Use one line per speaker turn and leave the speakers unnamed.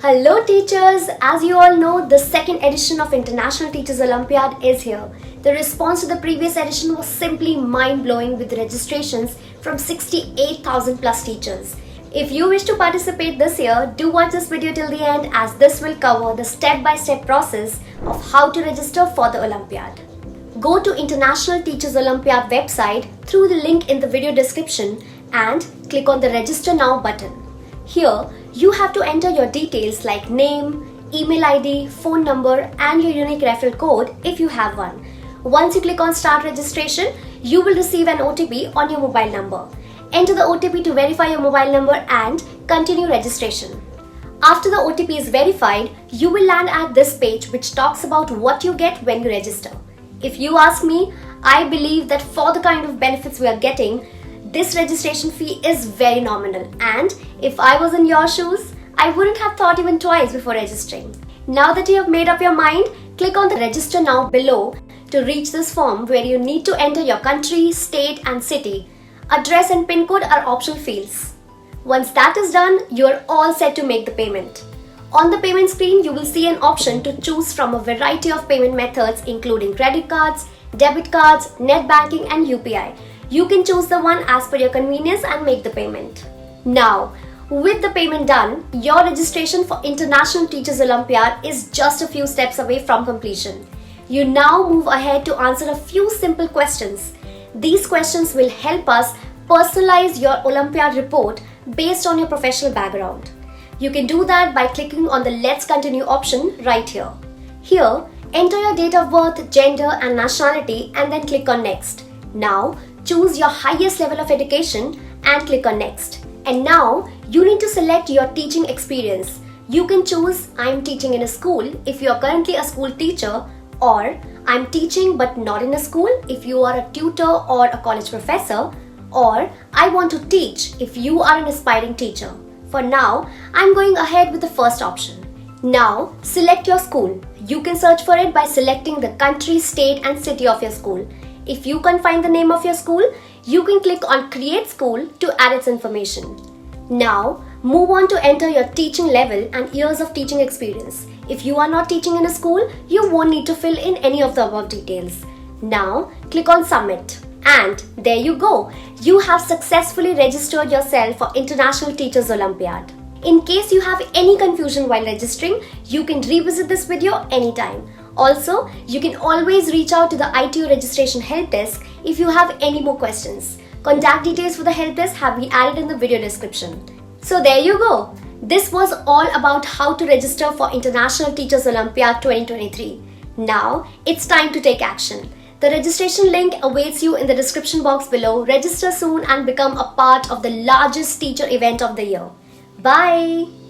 Hello teachers! As you all know, the second edition of International Teachers Olympiad is here. The response to the previous edition was simply mind-blowing with registrations from 68,000 plus teachers. If you wish to participate this year, do watch this video till the end as this will cover the step-by-step process of how to register for the Olympiad. Go to International Teachers Olympiad website through the link in the video description and click on the Register Now button. Here, you have to enter your details like name, email ID, phone number and your unique referral code if you have one. Once you click on Start Registration, you will receive an OTP on your mobile number. Enter the OTP to verify your mobile number and continue registration. After the OTP is verified, you will land at this page which talks about what you get when you register. If you ask me, I believe that for the kind of benefits we are getting, this registration fee is very nominal, and if I was in your shoes, I wouldn't have thought even twice before registering. Now that you have made up your mind, click on the Register Now below to reach this form where you need to enter your country, state and city. Address and PIN code are optional fields. Once that is done, you are all set to make the payment. On the payment screen, you will see an option to choose from a variety of payment methods including credit cards, debit cards, net banking and UPI. You can choose the one as per your convenience and make the payment. Now, with the payment done, your registration for International Teachers Olympiad is just a few steps away from completion. You now move ahead to answer a few simple questions. These questions will help us personalize your Olympiad report based on your professional background. You can do that by clicking on the Let's Continue option right here. Here, enter your date of birth, gender and nationality and then click on Next. Now, choose your highest level of education and click on Next. And now, you need to select your teaching experience. You can choose I'm teaching in a school if you are currently a school teacher, or I'm teaching but not in a school if you are a tutor or a college professor, or I want to teach if you are an aspiring teacher. For now, I'm going ahead with the first option. Now, select your school. You can search for it by selecting the country, state and city of your school. If you can't find the name of your school, you can click on Create School to add its information. Now, move on to enter your teaching level and years of teaching experience. If you are not teaching in a school, you won't need to fill in any of the above details. Now, click on Submit. And there you go. You have successfully registered yourself for International Teachers Olympiad. In case you have any confusion while registering, you can revisit this video anytime. Also, you can always reach out to the ITO registration help desk if you have any more questions. Contact details for the help desk have been added in the video description. So there you go. This was all about how to register for International Teachers Olympiad 2023. Now, it's time to take action. The registration link awaits you in the description box below. Register soon and become a part of the largest teacher event of the year. Bye!